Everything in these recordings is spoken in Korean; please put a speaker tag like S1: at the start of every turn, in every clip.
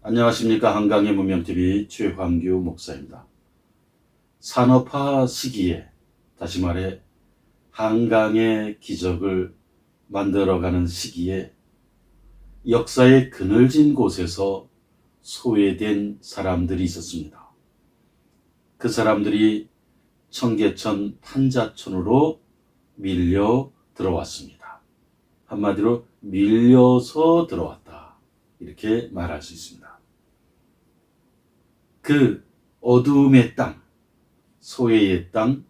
S1: 안녕하십니까. 한강의 문명TV 최황규 목사입니다. 산업화 시기에, 다시 말해 한강의 기적을 만들어가는 시기에 역사의 그늘진 곳에서 소외된 사람들이 있었습니다. 그 사람들이 청계천 판자촌으로 밀려 들어왔습니다. 한마디로 밀려서 들어왔다, 이렇게 말할 수 있습니다. 그 어두움의 땅, 소외의 땅,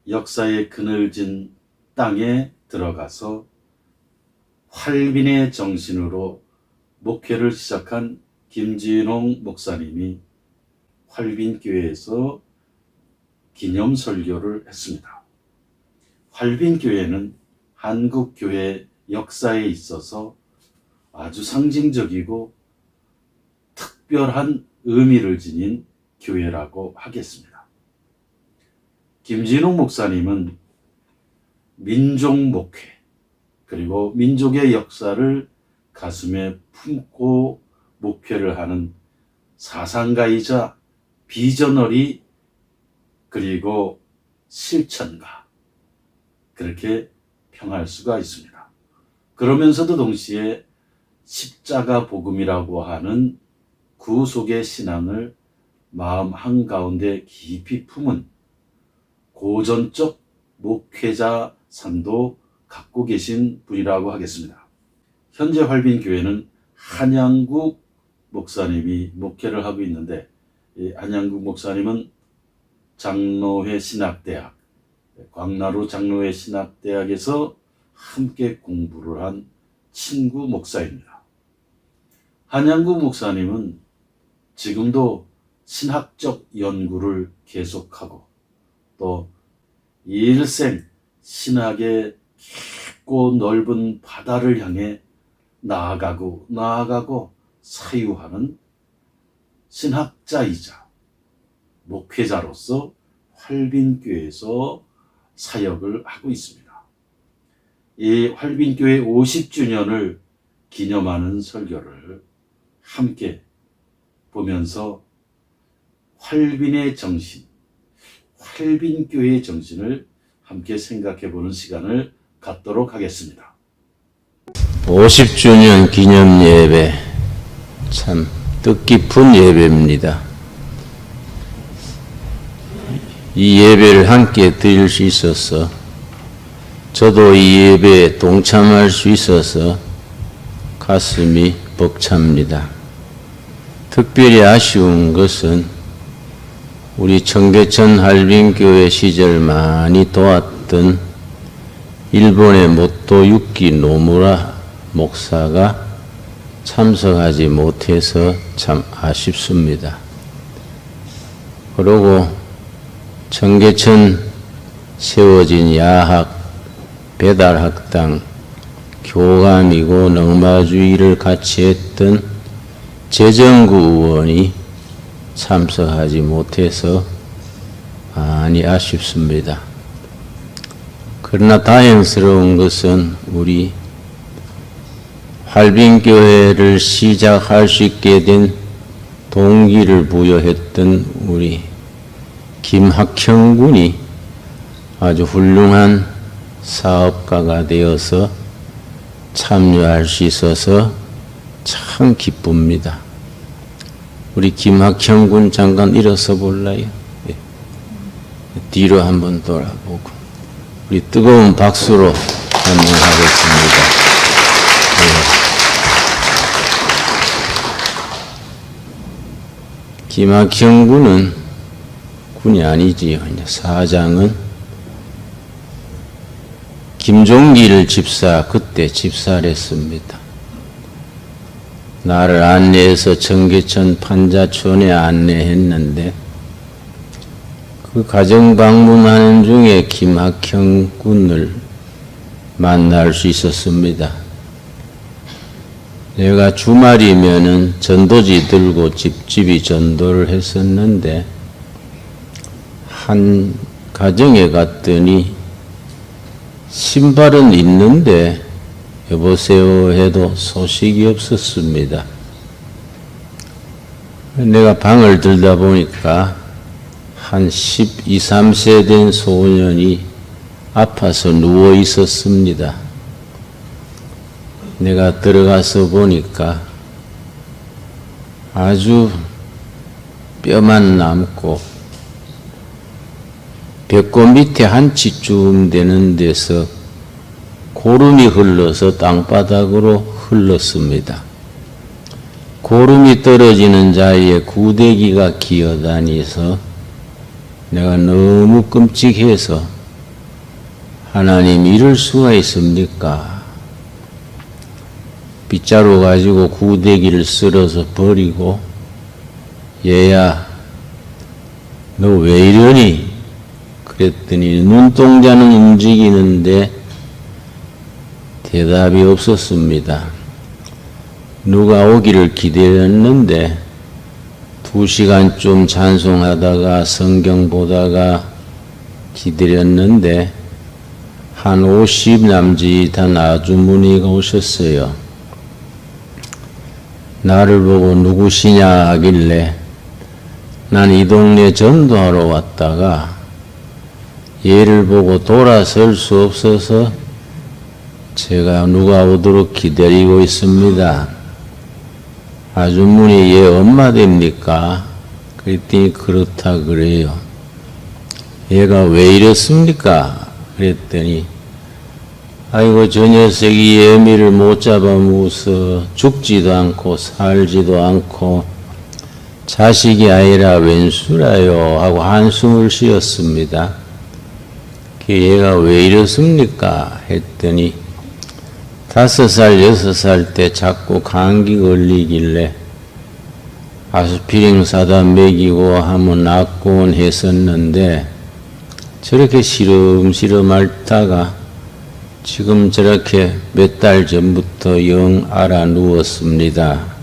S1: 역사의 그늘진 땅에 들어가서 활빈의 정신으로 목회를 시작한 김진홍 목사님이 활빈교회에서 기념 설교를 했습니다. 활빈교회는 한국교회 역사에 있어서 아주 상징적이고 특별한 의미를 지닌 교회라고 하겠습니다. 김진홍 목사님은 민족 목회, 그리고 민족의 역사를 가슴에 품고 목회를 하는 사상가이자 비저너리, 그리고 실천가, 그렇게 평할 수가 있습니다. 그러면서도 동시에 십자가 복음이라고 하는 구속의 신앙을 마음 한가운데 깊이 품은 고전적 목회자 상도 갖고 계신 분이라고 하겠습니다. 현재 활빈교회는 한양국 목사님이 목회를 하고 있는데, 이 한양국 목사님은 장로회 신학대학, 광나루 장로회 신학대학에서 함께 공부를 한 친구 목사입니다. 한양국 목사님은 지금도 신학적 연구를 계속하고 또 일생 신학의 깊고 넓은 바다를 향해 나아가고 사유하는 신학자이자 목회자로서 활빈교회에서 사역을 하고 있습니다. 이 활빈교회 50주년을 기념하는 설교를 함께 보면서 활빈의 정신, 활빈교회의 정신을 함께 생각해 보는 시간을 갖도록 하겠습니다.
S2: 50주년 기념 예배, 참 뜻깊은 예배입니다. 이 예배를 함께 드릴 수 있어서, 저도 이 예배에 동참할 수 있어서 가슴이 벅찹니다. 특별히 아쉬운 것은 우리 청계천 활빈교회 시절 많이 도왔던 일본의 모토 유키 노무라 목사가 참석하지 못해서 참 아쉽습니다. 그리고 청계천 세워진 야학, 배달학당, 교감이고 넉마주의를 같이 했던 재정구 의원이 참석하지 못해서 많이 아쉽습니다. 그러나 다행스러운 것은 우리 활빈교회를 시작할 수 있게 된 동기를 부여했던 우리 김학형 군이 아주 훌륭한 사업가가 되어서 참여할 수 있어서 참 기쁩니다. 우리 김학형 군 잠깐 일어서 볼라요? 예. 뒤로 한번 돌아보고 우리 뜨거운 박수로 환영하겠습니다. 예. 김학형 군은 군이 아니지요. 사장은 김종길 집사, 그때 집사를 했습니다. 나를 안내해서 청계천 판자촌에 안내했는데, 그 가정 방문하는 중에 김학형 군을 만날 수 있었습니다. 내가 주말이면은 전도지 들고 집집이 전도를 했었는데, 한 가정에 갔더니 신발은 있는데 여보세요 해도 소식이 없었습니다. 내가 방을 들다 보니까 한 12, 13세 된 소년이 아파서 누워 있었습니다. 내가 들어가서 보니까 아주 뼈만 남고 배꼽 밑에 한치쯤 되는 데서 고름이 흘러서 땅바닥으로 흘렀습니다. 고름이 떨어지는 자리에 구데기가 기어다니서 내가 너무 끔찍해서 하나님 이럴 수가 있습니까? 빗자루 가지고 구데기를 쓸어서 버리고 얘야 너 왜 이러니? 그랬더니 눈동자는 움직이는데 대답이 없었습니다. 누가 오기를 기다렸는데 2시간쯤 찬송하다가 성경 보다가 기다렸는데 한 50 남짓한 아주머니가 오셨어요. 나를 보고 누구시냐 하길래 난 이 동네 전도하러 왔다가 얘를 보고 돌아설 수 없어서 제가 누가 오도록 기다리고 있습니다. 아주머니 얘 엄마 됩니까? 그랬더니 그렇다 그래요. 얘가 왜 이랬습니까? 그랬더니 아이고 저 녀석이 애미를 못 잡아무서 죽지도 않고 살지도 않고 자식이 아니라 웬수라요 하고 한숨을 쉬었습니다. 얘가 왜 이렇습니까? 했더니 5살, 6살 때 자꾸 감기 걸리길래 아스피린 사다 먹이고 하면 낫곤 했었는데 저렇게 시름시름 앓다가 지금 저렇게 몇 달 전부터 영 알아 누웠습니다.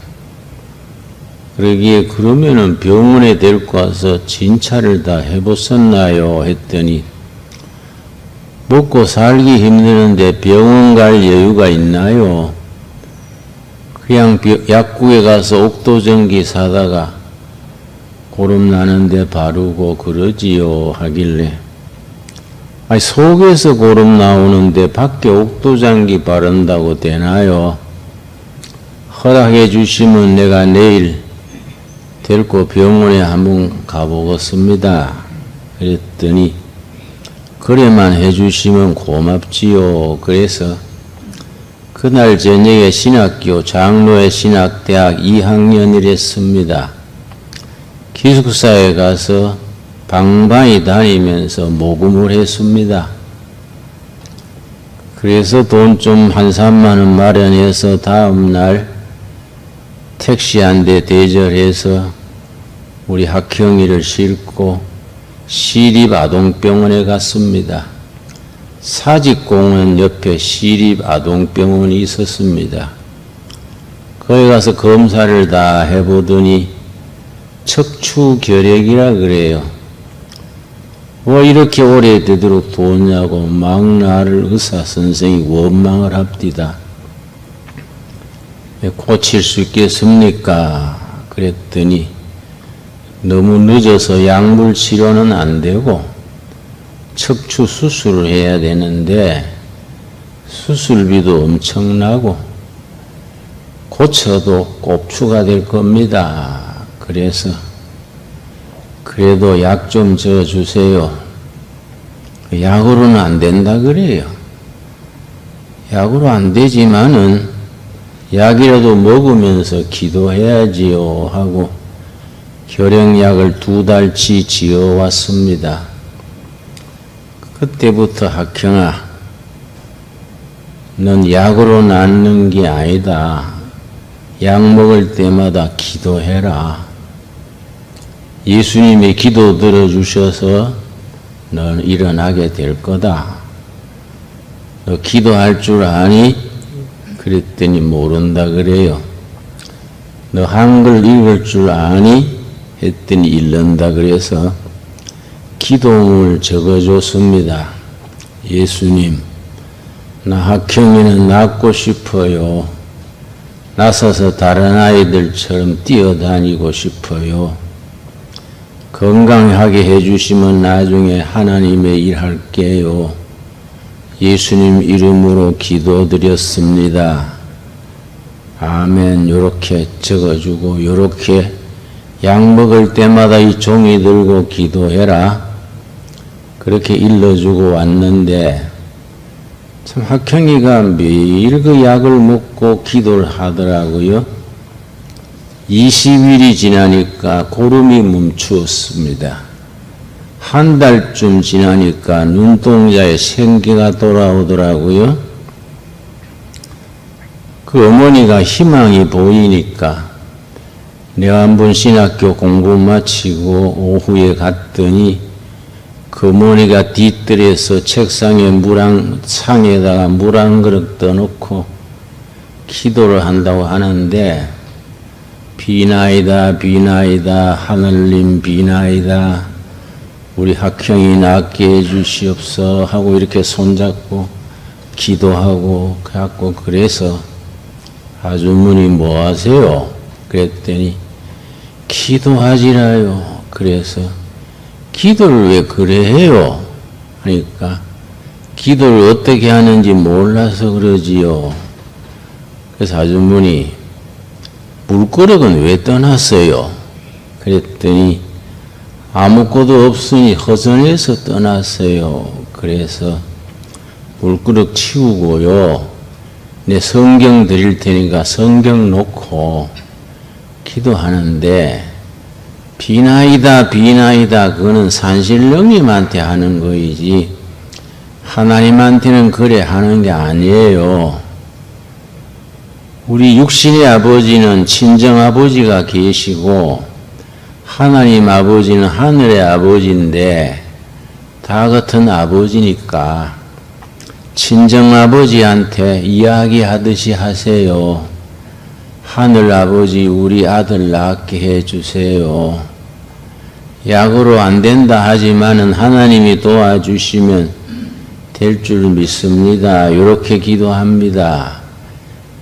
S2: 그러기에 그러면은 병원에 데리고 와서 진찰을 다 해보셨나요? 했더니 먹고 살기 힘드는데 병원 갈 여유가 있나요? 그냥 약국에 가서 옥도전기 사다가 고름 나는데 바르고 그러지요 하길래 아니 속에서 고름 나오는데 밖에 옥도전기 바른다고 되나요? 허락해 주시면 내가 내일 데리고 병원에 한번 가보겠습니다. 그랬더니 그래만 해주시면 고맙지요. 그래서 그날 저녁에 신학교 장로의 신학대학 2학년이랬습니다. 기숙사에 가서 방방이 다니면서 모금을 했습니다. 그래서 돈 좀 한 3만 원 마련해서 다음날 택시 한 대 대절해서 우리 학형이를 싣고 시립아동병원에 갔습니다. 사직공원 옆에 시립아동병원이 있었습니다. 거기 가서 검사를 다 해보더니 척추결핵이라 그래요. 왜 이렇게 오래되도록 도냐고 막 나를 의사선생이 원망을 합디다. 고칠 수 있겠습니까? 그랬더니 너무 늦어서 약물 치료는 안 되고 척추 수술을 해야 되는데 수술비도 엄청나고 고쳐도 꼽추가 될 겁니다. 그래서 그래도 약 좀 줘주세요. 약으로는 안 된다 그래요. 약으로 안 되지만은 약이라도 먹으면서 기도해야지요 하고 결핵약을 2달치 지어왔습니다. 그때부터 학형아, 넌 약으로 낫는 게 아니다. 약 먹을 때마다 기도해라. 예수님이 기도 들어주셔서 넌 일어나게 될 거다. 너 기도할 줄 아니? 그랬더니 모른다 그래요. 너 한글 읽을 줄 아니? 했더니 읽는다 그래서 기도문을 적어줬습니다. 예수님, 나 학형이는 낳고 싶어요. 나서서 다른 아이들처럼 뛰어다니고 싶어요. 건강하게 해주시면 나중에 하나님의 일 할게요. 예수님 이름으로 기도드렸습니다. 아멘. 요렇게 적어주고 요렇게 약 먹을 때마다 이 종이 들고 기도해라. 그렇게 일러주고 왔는데 참 학형이가 매일 그 약을 먹고 기도를 하더라고요. 20일이 지나니까 고름이 멈추었습니다. 한 달쯤 지나니까 눈동자에 생기가 돌아오더라고요. 그 어머니가 희망이 보이니까 내가 한번 신학교 공부 마치고 오후에 갔더니 그 어머니가 뒤뜰에서 책상에 상에다가 물 한 그릇 떠놓고 기도를 한다고 하는데 비나이다 비나이다 하늘님 비나이다 우리 학형이 낫게 해주시옵소 하고 이렇게 손잡고 기도하고 갖고 그래서 아주머니 뭐 하세요? 그랬더니 기도하지라요. 그래서 기도를 왜 그래 해요? 하니까 기도를 어떻게 하는지 몰라서 그러지요. 그래서 아주머니 물그릇은 왜 떠났어요? 그랬더니 아무것도 없으니 허전해서 떠났어요. 그래서 물그릇 치우고요. 내 성경 드릴 테니까 성경 놓고 기도하는데 비나이다 비나이다 그거는 산신령님한테 하는 거이지 하나님한테는 그래 하는 게 아니에요. 우리 육신의 아버지는 친정아버지가 계시고 하나님 아버지는 하늘의 아버지인데 다 같은 아버지니까 친정아버지한테 이야기하듯이 하세요. 하늘 아버지 우리 아들 낳게 해주세요. 약으로 안 된다 하지만은 하나님이 도와주시면 될 줄 믿습니다. 이렇게 기도합니다.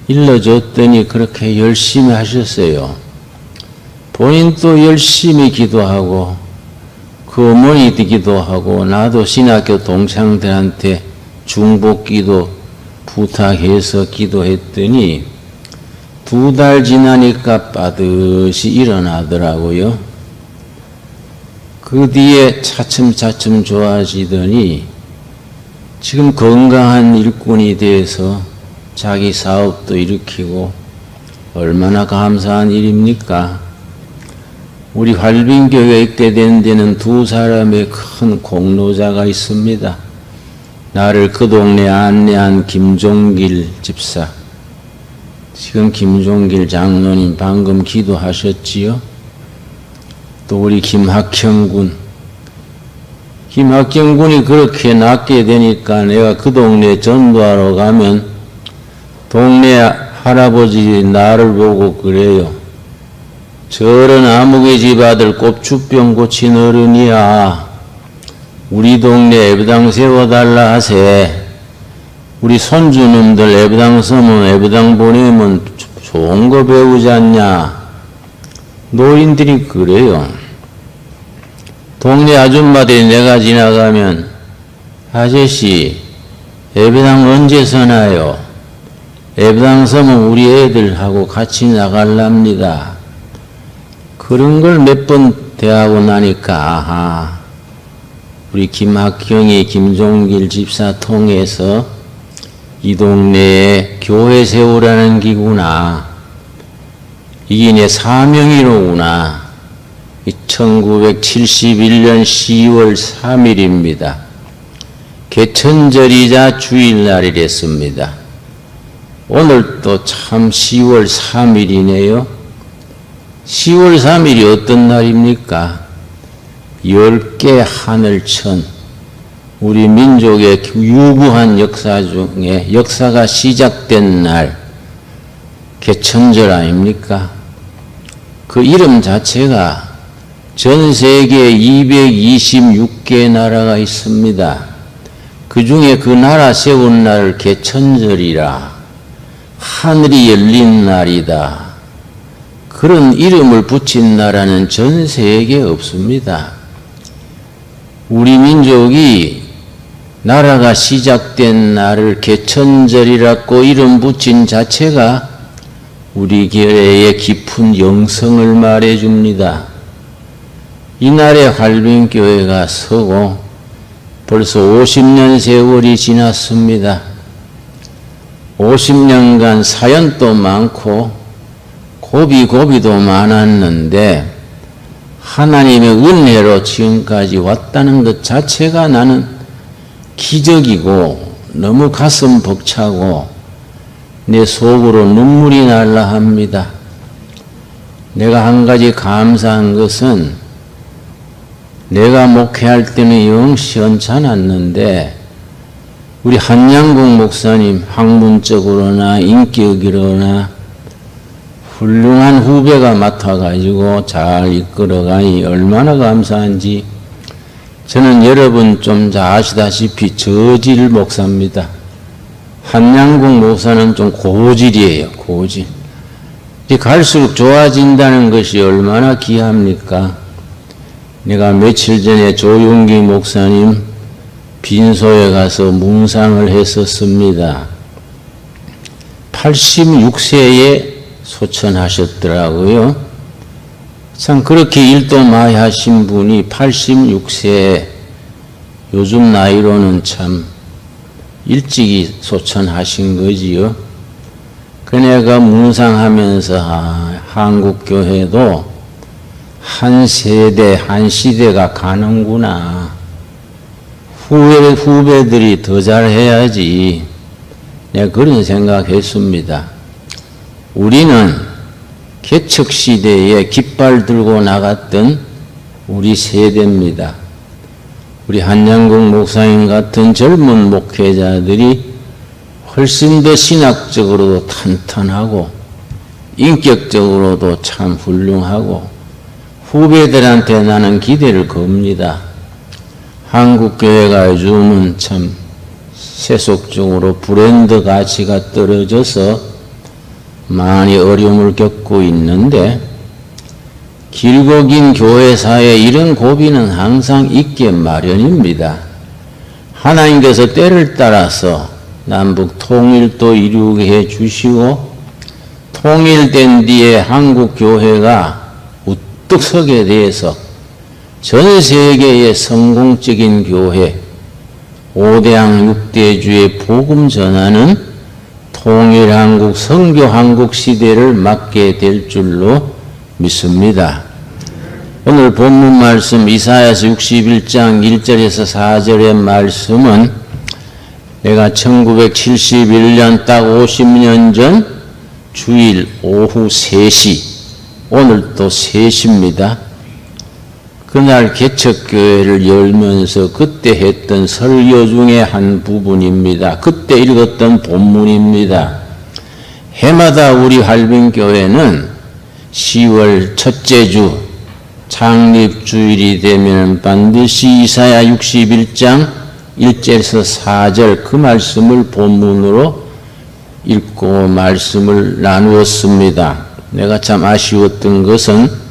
S2: 일러줬더니 그렇게 열심히 하셨어요. 본인도 열심히 기도하고 그 어머니도 기도하고 나도 신학교 동창들한테 중복기도 부탁해서 기도했더니 2달 지나니까 빠듯이 일어나더라고요. 그 뒤에 차츰차츰 좋아지더니 지금 건강한 일꾼이 돼서 자기 사업도 일으키고 얼마나 감사한 일입니까? 우리 활빈교회 입대된 데는 2사람의 큰 공로자가 있습니다. 나를 그 동네 안내한 김종길 집사, 지금 김종길 장로님 방금 기도하셨지요? 또 우리 김학형 군이 그렇게 낫게 되니까 내가 그 동네 전도하러 가면 동네 할아버지 나를 보고 그래요. 저런 아무개 집 아들 꼽추병 고친 어른이야. 우리 동네 애부당 세워달라 하세. 우리 손주놈들 애부당 서면 애부당 보내면 좋은 거 배우지 않냐. 노인들이 그래요. 동네 아줌마들이 내가 지나가면 아저씨 애부당 언제 서나요? 애부당 서면 우리 애들하고 같이 나갈랍니다. 그런 걸 몇 번 대하고 나니까 아하 우리 김학경이 김종길 집사 통해서 이 동네에 교회 세우라는 기구나. 이게 내 사명이로구나. 1971년 10월 3일입니다. 개천절이자 주일날이랬습니다. 오늘 또 참 10월 3일이네요. 10월 3일이 어떤 날입니까? 10개 하늘천, 우리 민족의 유구한 역사 중에 역사가 시작된 날, 개천절 아닙니까? 그 이름 자체가 전 세계에 226개 나라가 있습니다. 그 중에 그 나라 세운 날 개천절이라 하늘이 열린 날이다. 그런 이름을 붙인 나라는 전 세계에 없습니다. 우리 민족이 나라가 시작된 날을 개천절이라고 이름 붙인 자체가 우리 결의의 깊은 영성을 말해줍니다. 이날에 활빈교회가 서고 벌써 50년 세월이 지났습니다. 50년간 사연도 많고 고비고비도 많았는데 하나님의 은혜로 지금까지 왔다는 것 자체가 나는 기적이고 너무 가슴 벅차고 내 속으로 눈물이 날라 합니다. 내가 한 가지 감사한 것은 내가 목회할 때는 영 시원찮았는데 우리 한양국 목사님 학문적으로나 인격으로나 훌륭한 후배가 맡아가지고 잘 이끌어가니 얼마나 감사한지. 저는 여러분 좀 아시다시피 저질 목사입니다. 한양국 목사는 좀 고질이에요. 고질. 갈수록 좋아진다는 것이 얼마나 귀합니까? 내가 며칠 전에 조용기 목사님 빈소에 가서 묵상을 했었습니다. 86세에 소천하셨더라고요. 참 그렇게 일도 많이 하신 분이 86세에 요즘 나이로는 참 일찍이 소천하신 거지요. 그네가 묵상하면서 한국교회도 한 세대, 한 시대가 가는구나. 후배들이 더 잘해야지. 내가 그런 생각했습니다. 우리는 개척시대에 깃발 들고 나갔던 우리 세대입니다. 우리 한양국 목사님 같은 젊은 목회자들이 훨씬 더 신학적으로도 탄탄하고 인격적으로도 참 훌륭하고 후배들한테 나는 기대를 겁니다. 한국교회가 요즘은 참 세속적으로 브랜드 가치가 떨어져서 많이 어려움을 겪고 있는데 길고 긴 교회사에 이런 고비는 항상 있게 마련입니다. 하나님께서 때를 따라서 남북 통일도 이루게 해주시고 통일된 뒤에 한국교회가 우뚝 서게 돼서 전 세계의 성공적인 교회 5대양 6대주의 복음 전하는 통일한국 선교한국 시대를 맞게 될 줄로 믿습니다. 오늘 본문 말씀 이사야서 61장 1절에서 4절의 말씀은 내가 1971년 딱 50년 전 주일 오후 3시 오늘 또 3시입니다. 그날 개척교회를 열면서 그때 했던 설교 중에 한 부분입니다. 그때 읽었던 본문입니다. 해마다 우리 활빈교회는 10월 첫째 주 창립주일이 되면 반드시 이사야 61장 1절에서 4절 그 말씀을 본문으로 읽고 말씀을 나누었습니다. 내가 참 아쉬웠던 것은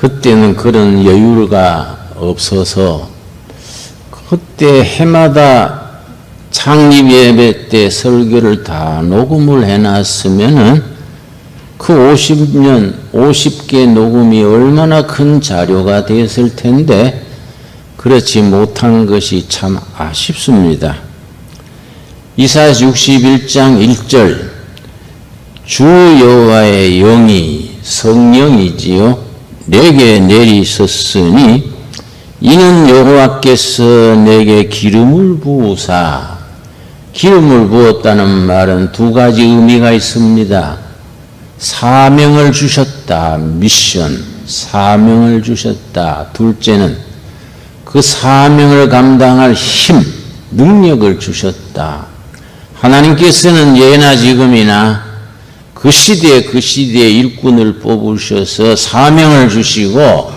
S2: 그때는 그런 여유가 없어서 그때 해마다 창립 예배 때 설교를 다 녹음을 해놨으면은 그 50개 녹음이 얼마나 큰 자료가 됐을 텐데 그렇지 못한 것이 참 아쉽습니다. 이사야서 61장 1절 주 여호와의 영이 성령이지요 내게 내리셨으니 이는 여호와께서 내게 기름을 부으사 기름을 부었다는 말은 두 가지 의미가 있습니다. 사명을 주셨다. 미션 사명을 주셨다. 둘째는 그 사명을 감당할 힘 능력을 주셨다. 하나님께서는 예나 지금이나 그 시대에 일꾼을 뽑으셔서 사명을 주시고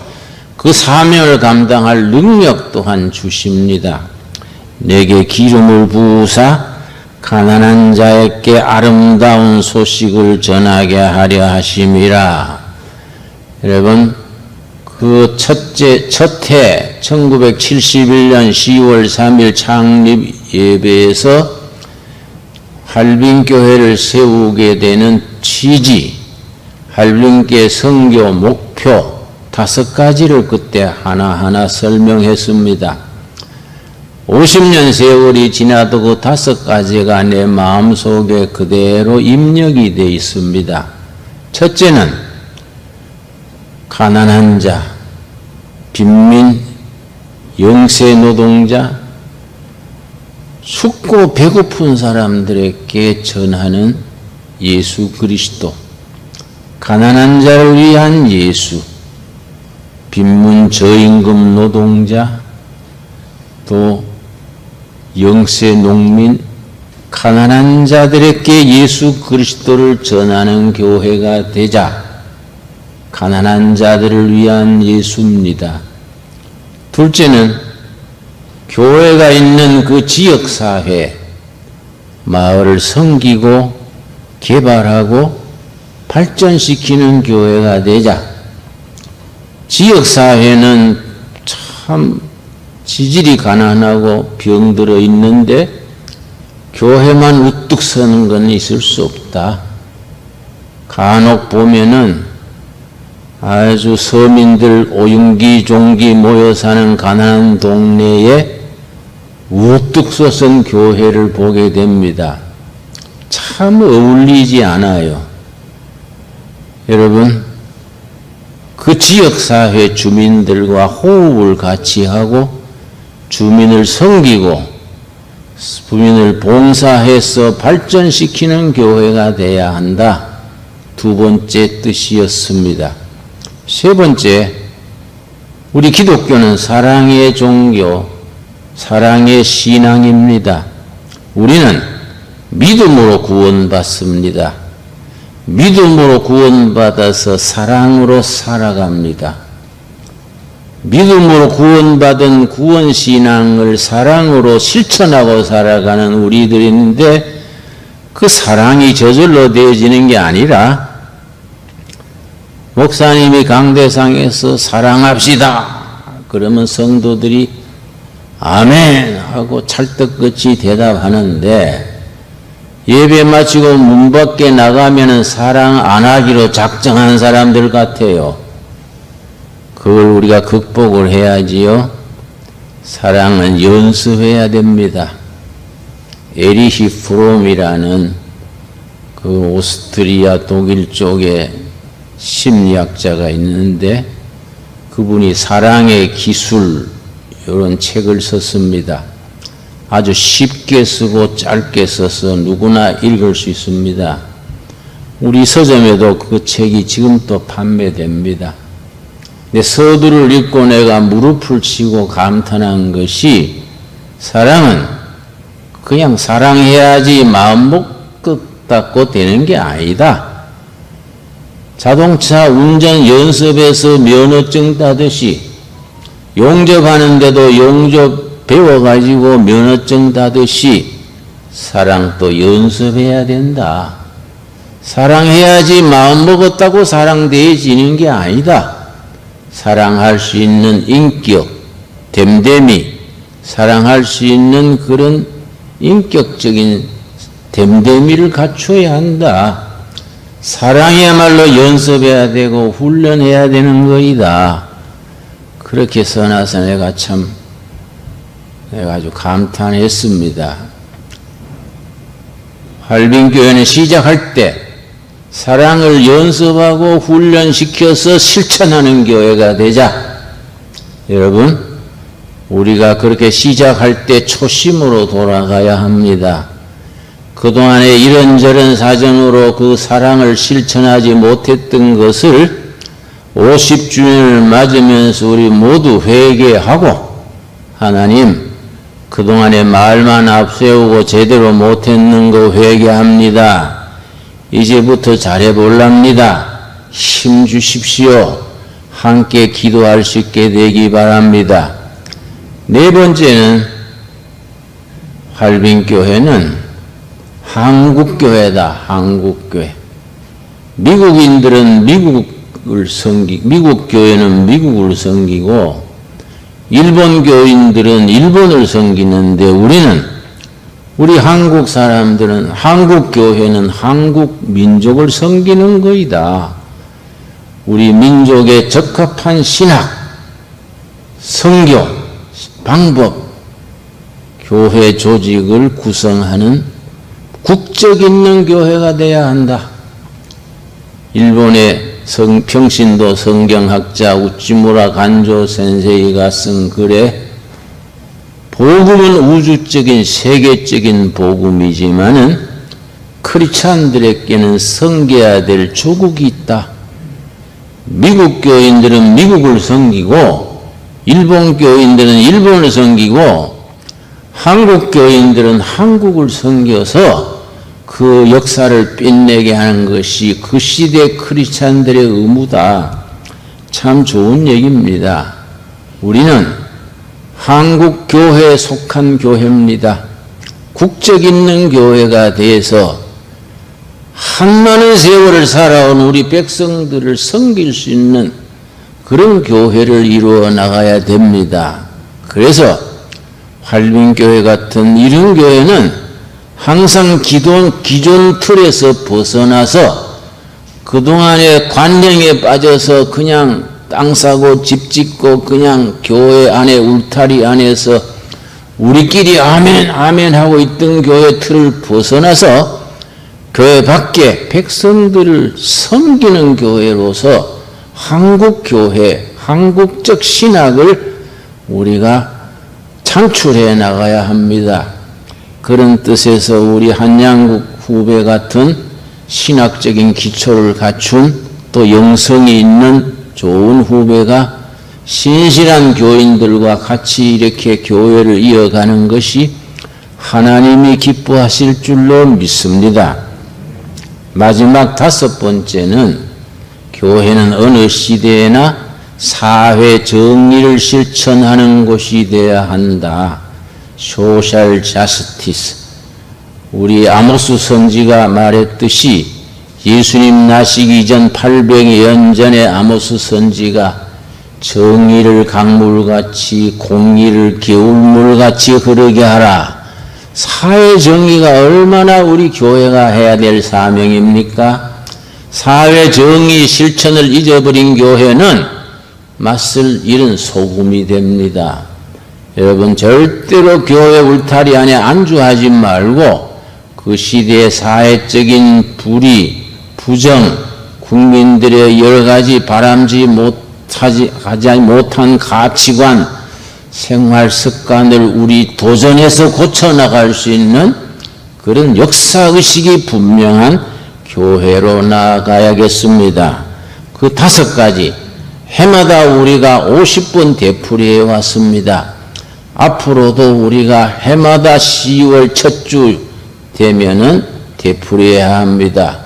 S2: 그 사명을 감당할 능력 또한 주십니다. 내게 기름을 부으사 가난한 자에게 아름다운 소식을 전하게 하려 하심이라. 여러분, 그 첫해 1971년 10월 3일 창립 예배에서 할빈교회를 세우게 되는 취지, 할빈교회 선교 목표 5가지를 그때 하나하나 설명했습니다. 50년 세월이 지나도 그 5가지가 내 마음속에 그대로 입력이 되어 있습니다. 첫째는 가난한 자, 빈민, 영세 노동자, 춥고 배고픈 사람들에게 전하는 예수 그리스도, 가난한 자를 위한 예수, 빈문 저임금 노동자, 또 영세 농민, 가난한 자들에게 예수 그리스도를 전하는 교회가 되자. 가난한 자들을 위한 예수입니다. 둘째는 교회가 있는 그 지역사회, 마을을 섬기고 개발하고 발전시키는 교회가 되자. 지역사회는 참 지질이 가난하고 병들어 있는데 교회만 우뚝 서는 건 있을 수 없다. 간혹 보면은 아주 서민들 오윤기종기 모여 사는 가난한 동네에 우뚝 솟은 교회를 보게 됩니다. 참 어울리지 않아요. 여러분, 그 지역사회 주민들과 호흡을 같이 하고 주민을 섬기고 주민을 봉사해서 발전시키는 교회가 돼야 한다. 2번째 뜻이었습니다. 3번째, 우리 기독교는 사랑의 종교, 사랑의 신앙입니다. 우리는 믿음으로 구원받습니다. 믿음으로 구원받아서 사랑으로 살아갑니다. 믿음으로 구원받은 구원신앙을 사랑으로 실천하고 살아가는 우리들인데 그 사랑이 저절로 되어지는 게 아니라 목사님이 강대상에서 사랑합시다 그러면 성도들이 아멘 하고 찰떡같이 대답하는데 예배 마치고 문 밖에 나가면은 사랑 안 하기로 작정한 사람들 같아요. 그걸 우리가 극복을 해야지요. 사랑은 연습해야 됩니다. 에리히 프롬이라는 그 오스트리아 독일 쪽에 심리학자가 있는데 그분이 사랑의 기술 이런 책을 썼습니다. 아주 쉽게 쓰고 짧게 써서 누구나 읽을 수 있습니다. 우리 서점에도 그 책이 지금 또 판매됩니다. 내 서두를 읽고 내가 무릎을 치고 감탄한 것이 사랑은 그냥 사랑해야지 마음 먹고 되는 게 아니다. 자동차 운전 연습에서 면허증 따듯이 용접하는데도 용접 배워가지고 면허증 따듯이 사랑도 연습해야 된다. 사랑해야지 마음 먹었다고 사랑되어지는 게 아니다. 사랑할 수 있는 인격, 됨됨이, 사랑할 수 있는 그런 인격적인 됨됨이를 갖춰야 한다. 사랑이야말로 연습해야 되고 훈련해야 되는 거이다. 그렇게 써놔서 내가 아주 감탄했습니다. 할빈교회는 시작할 때 사랑을 연습하고 훈련시켜서 실천하는 교회가 되자. 여러분, 우리가 그렇게 시작할 때 초심으로 돌아가야 합니다. 그동안에 이런저런 사정으로 그 사랑을 실천하지 못했던 것을 50주년을 맞으면서 우리 모두 회개하고 하나님, 그동안에 말만 앞세우고 제대로 못했는 거 회개합니다. 이제부터 잘해볼랍니다. 힘 주십시오. 함께 기도할 수 있게 되기 바랍니다. 4번째는 활빈교회는 한국교회다. 한국교회. 미국인들은 미국 교회는 미국을 섬기고 일본 교인들은 일본을 섬기는데 우리 한국 사람들은 한국 교회는 한국 민족을 섬기는 거이다. 우리 민족에 적합한 신학, 성교, 방법, 교회 조직을 구성하는 국적 있는 교회가 되어야 한다. 일본의 평신도 성경학자 우찌무라 간조 센세이가 쓴 글에 복음은 우주적인 세계적인 복음이지만은 크리스찬들에게는 섬겨야 될 조국이 있다. 미국 교인들은 미국을 섬기고 일본 교인들은 일본을 섬기고 한국 교인들은 한국을 섬겨서 그 역사를 빛내게 하는 것이 그 시대 크리스찬들의 의무다. 참 좋은 얘기입니다. 우리는 한국 교회에 속한 교회입니다. 국적 있는 교회가 돼서 한많은 세월을 살아온 우리 백성들을 섬길 수 있는 그런 교회를 이루어 나가야 됩니다. 그래서 활빈교회 같은 이런 교회는 항상 기존 틀에서 벗어나서 그동안의 관념에 빠져서 그냥 땅 사고 집 짓고 그냥 교회 안에 울타리 안에서 우리끼리 아멘 아멘 하고 있던 교회 틀을 벗어나서 교회 밖에 백성들을 섬기는 교회로서 한국교회, 한국적 신학을 우리가 창출해 나가야 합니다. 그런 뜻에서 우리 한양국 후배 같은 신학적인 기초를 갖춘 또 영성이 있는 좋은 후배가 신실한 교인들과 같이 이렇게 교회를 이어가는 것이 하나님이 기뻐하실 줄로 믿습니다. 마지막 5번째는 교회는 어느 시대에나 사회 정의를 실천하는 곳이 되어야 한다. 소셜 자스티스. 우리 아모스 선지가 말했듯이 예수님 나시기 전 800년 전에 아모스 선지가 정의를 강물같이 공의를 겨울물같이 흐르게 하라. 사회 정의가 얼마나 우리 교회가 해야 될 사명입니까? 사회 정의 실천을 잊어버린 교회는 맞설 일은 소금이 됩니다. 여러분 절대로 교회 울타리 안에 안주하지 말고 그 시대의 사회적인 불의, 부정, 국민들의 여러 가지 바람지 하지 못한 가치관, 생활 습관을 우리 도전해서 고쳐나갈 수 있는 그런 역사의식이 분명한 교회로 나아가야겠습니다. 그 5가지 해마다 우리가 50번 되풀이해 왔습니다. 앞으로도 우리가 해마다 10월 첫 주 되면은 되풀이해야 합니다.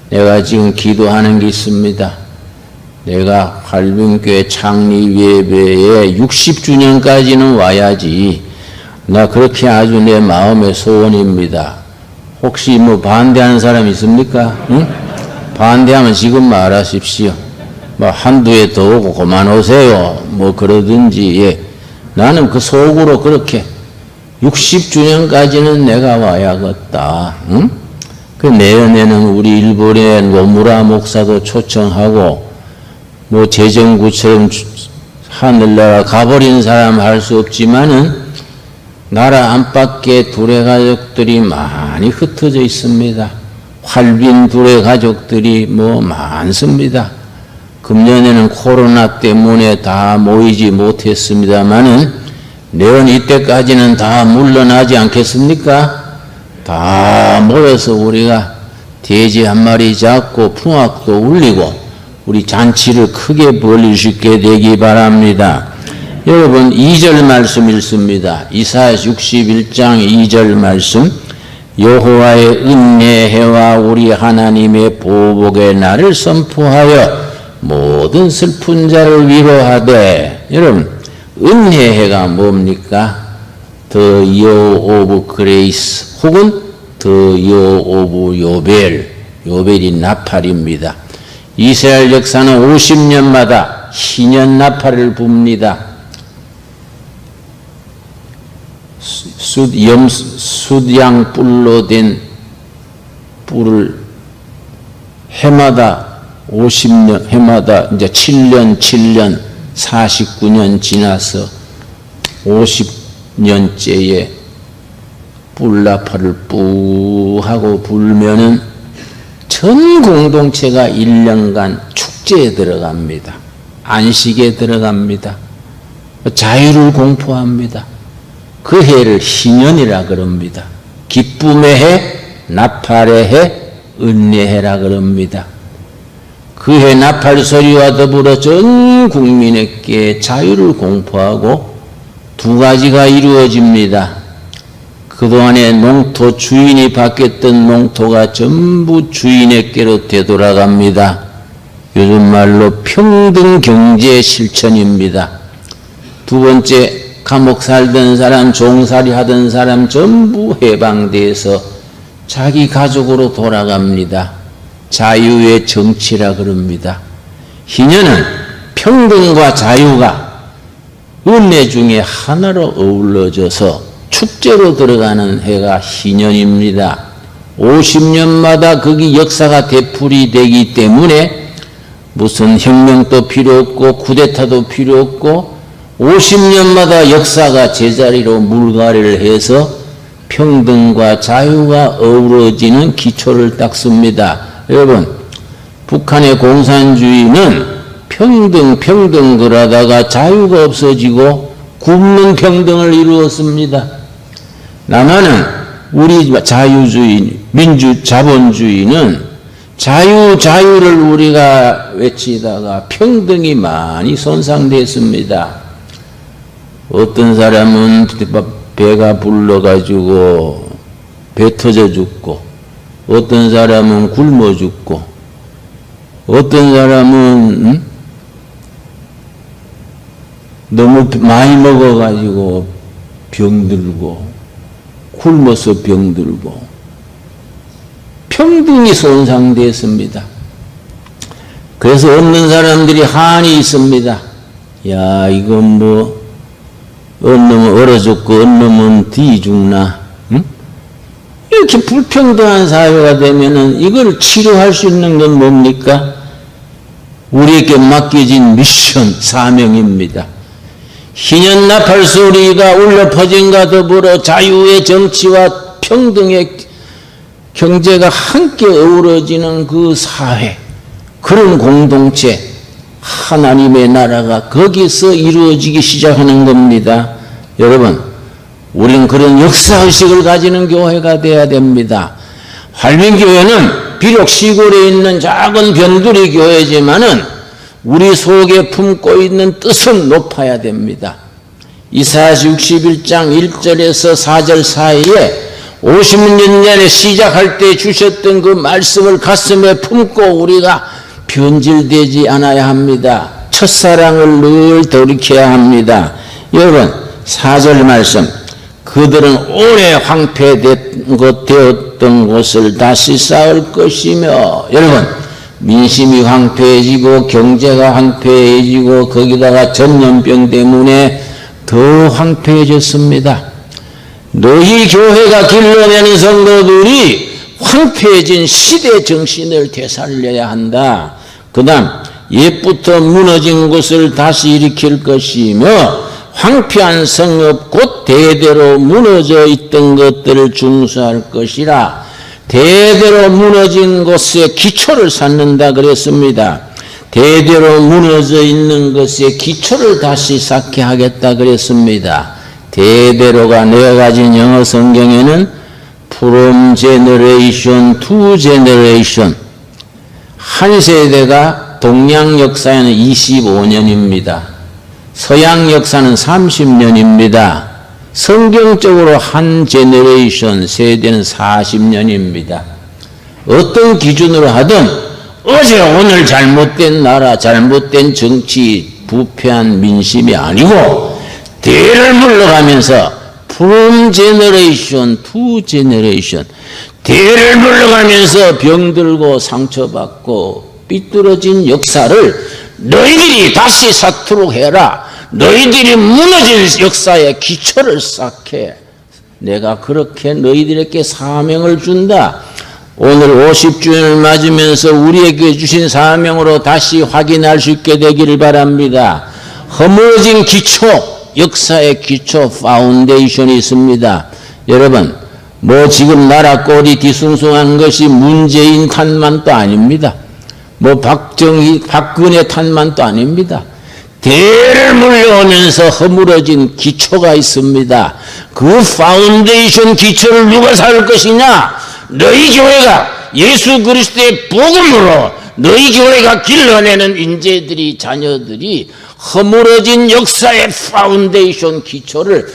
S2: 내가 지금 기도하는 게 있습니다. 내가 활빈교회 창립 예배에 60주년까지는 와야지. 나 그렇게 아주 내 마음의 소원입니다. 혹시 뭐 반대하는 사람 있습니까? 응? 반대하면 지금 말하십시오. 뭐 한두 해 더 오고 그만 오세요. 뭐 그러든지. 예. 나는 그 속으로 그렇게 60주년까지는 내가 와야겠다. 응? 그 내년에는 우리 일본의 노무라 목사도 초청하고 뭐 재정구처럼 하늘나라 가버린 사람 할 수 없지만은 나라 안팎에 두레 가족들이 많이 흩어져 있습니다. 활빈 두레 가족들이 뭐 많습니다. 금년에는 코로나 때문에 다 모이지 못했습니다만은 내년 이때까지는 다 물러나지 않겠습니까? 다 모여서 우리가 돼지 한 마리 잡고 풍악도 울리고 우리 잔치를 크게 벌릴 수 있게 되기 바랍니다. 여러분 2절 말씀 읽습니다. 이사야 61장 2절 말씀. 여호와의 은혜해와 우리 하나님의 보복의 날을 선포하여 모든 슬픈 자를 위로하되. 여러분 은혜해가 뭡니까? The year of grace 혹은 The year of 요벨, 요벨이 나팔입니다. 이스라엘 역사는 50년마다 희년 나팔을 붑니다. 숫양 뿔로 된 뿔을 해마다 50년, 해마다 이제 7년, 49년 지나서 50년째에 뿔나팔을 뿌 하고 불면은 전 공동체가 1년간 축제에 들어갑니다. 안식에 들어갑니다. 자유를 공포합니다. 그 해를 희년이라 그럽니다. 기쁨의 해, 나팔의 해, 은혜의 해라 그럽니다. 그 해 나팔 소리와 더불어 전 국민에게 자유를 공포하고 두 가지가 이루어집니다. 그동안에 농토 주인이 바뀌었던 농토가 전부 주인에게로 되돌아갑니다. 요즘 말로 평등 경제 실천입니다. 두 번째, 감옥 살던 사람, 종살이 하던 사람 전부 해방돼서 자기 가족으로 돌아갑니다. 자유의 정치라 그럽니다. 희년은 평등과 자유가 은혜 중에 하나로 어우러져서 축제로 들어가는 해가 희년입니다. 50년마다 거기 역사가 되풀이 되기 때문에 무슨 혁명도 필요 없고 쿠데타도 필요 없고 50년마다 역사가 제자리로 물갈이를 해서 평등과 자유가 어우러지는 기초를 닦습니다. 여러분, 북한의 공산주의는 평등 그러다가 자유가 없어지고 굶는 평등을 이루었습니다. 남한은 우리 자유주의, 자본주의는 자유를 우리가 외치다가 평등이 많이 손상됐습니다. 어떤 사람은 배가 불러가지고 배 터져 죽고, 어떤 사람은 굶어 죽고, 어떤 사람은 너무 많이 먹어가지고 병들고, 굶어서 병들고, 평등이 손상됐습니다. 그래서 없는 사람들이 한이 있습니다. 야, 이건 뭐, 어느 놈은 얼어 죽고, 어느 놈은 뒤 죽나? 응? 이렇게 불평등한 사회가 되면은 이걸 치료할 수 있는 건 뭡니까? 우리에게 맡겨진 미션, 사명입니다. 희년 나팔 소리가 울려 퍼진과 더불어 자유의 정치와 평등의 경제가 함께 어우러지는 그 사회, 그런 공동체, 하나님의 나라가 거기서 이루어지기 시작하는 겁니다. 여러분, 우리는 그런 역사의식을 가지는 교회가 되어야 됩니다. 활민교회는 비록 시골에 있는 작은 변두리 교회지만은 우리 속에 품고 있는 뜻은 높아야 됩니다. 이사야서 61장 1절에서 4절 사이에 50년 전에 시작할 때 주셨던 그 말씀을 가슴에 품고 우리가 변질되지 않아야 합니다. 첫사랑을 늘 돌이켜야 합니다. 여러분, 4절 말씀, 그들은 오래 황폐되었던 곳을 다시 쌓을 것이며, 여러분, 민심이 황폐해지고 경제가 황폐해지고 거기다가 전염병 때문에 더 황폐해졌습니다. 너희 교회가 길러내는 성도들이 황폐해진 시대 정신을 되살려야 한다. 그 다음, 옛부터 무너진 곳을 다시 일으킬 것이며 황폐한 성읍 곧 대대로 무너져 있던 것들을 중수할 것이라. 대대로 무너진 곳에 기초를 쌓는다 그랬습니다. 대대로 무너져 있는 것에 기초를 다시 쌓게 하겠다 그랬습니다. 대대로가 내가 가진 영어 성경에는 from generation to generation, 한 세대가 동양 역사에는 25년입니다. 서양 역사는 30년입니다. 성경적으로 한 제너레이션, 세대는 40년입니다. 어떤 기준으로 하든 어제 오늘 잘못된 나라, 잘못된 정치, 부패한 민심이 아니고 대를 물러가면서 from generation to generation 대를 물러가면서 병들고 상처받고 삐뚤어진 역사를 너희들이 다시 쌓도록 해라. 너희들이 무너진 역사의 기초를 쌓게. 내가 그렇게 너희들에게 사명을 준다. 오늘 50주년을 맞으면서 우리에게 주신 사명으로 다시 확인할 수 있게 되기를 바랍니다. 허물어진 기초, 역사의 기초, 파운데이션이 있습니다. 여러분, 뭐 지금 나라 꼴이 뒤숭숭한 것이 문재인 탓만도 아닙니다. 뭐 박근혜 탓만도 아닙니다. 대를 물려오면서 허물어진 기초가 있습니다. 그 파운데이션 기초를 누가 살 것이냐? 너희 교회가 예수 그리스도의 복음으로 너희 교회가 길러내는 인재들이 자녀들이 허물어진 역사의 파운데이션 기초를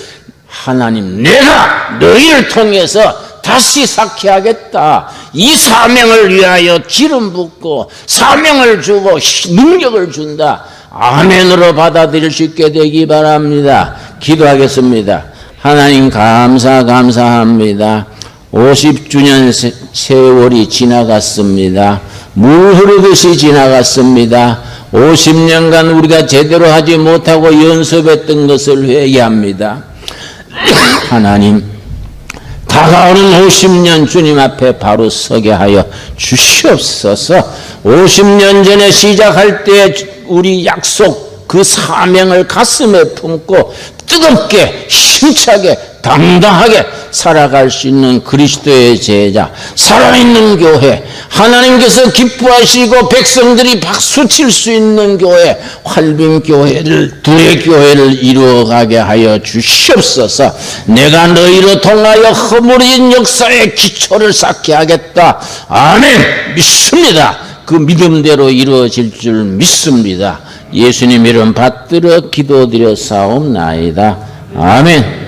S2: 하나님 내가 너희를 통해서 다시 쌓게 하겠다. 이 사명을 위하여 기름 붓고 사명을 주고 능력을 준다. 아멘으로 받아들일 수 있게 되기 바랍니다. 기도하겠습니다. 하나님 감사합니다. 50주년 세월이 지나갔습니다. 물 흐르듯이 지나갔습니다. 50년간 우리가 제대로 하지 못하고 연습했던 것을 회개합니다. 하나님, 다가오는 50년 주님 앞에 바로 서게 하여 주시옵소서. 50년 전에 시작할 때 우리 약속, 그 사명을 가슴에 품고 뜨겁게 힘차게 당당하게 살아갈 수 있는 그리스도의 제자, 살아있는 교회, 하나님께서 기뻐하시고 백성들이 박수칠 수 있는 교회, 활빈교회를, 둘의 교회를 이루어가게 하여 주시옵소서. 내가 너희로 통하여 허물어진 역사의 기초를 쌓게 하겠다. 아멘. 믿습니다. 그 믿음대로 이루어질 줄 믿습니다. 예수님 이름 받들어 기도드려 사옵나이다. 아멘.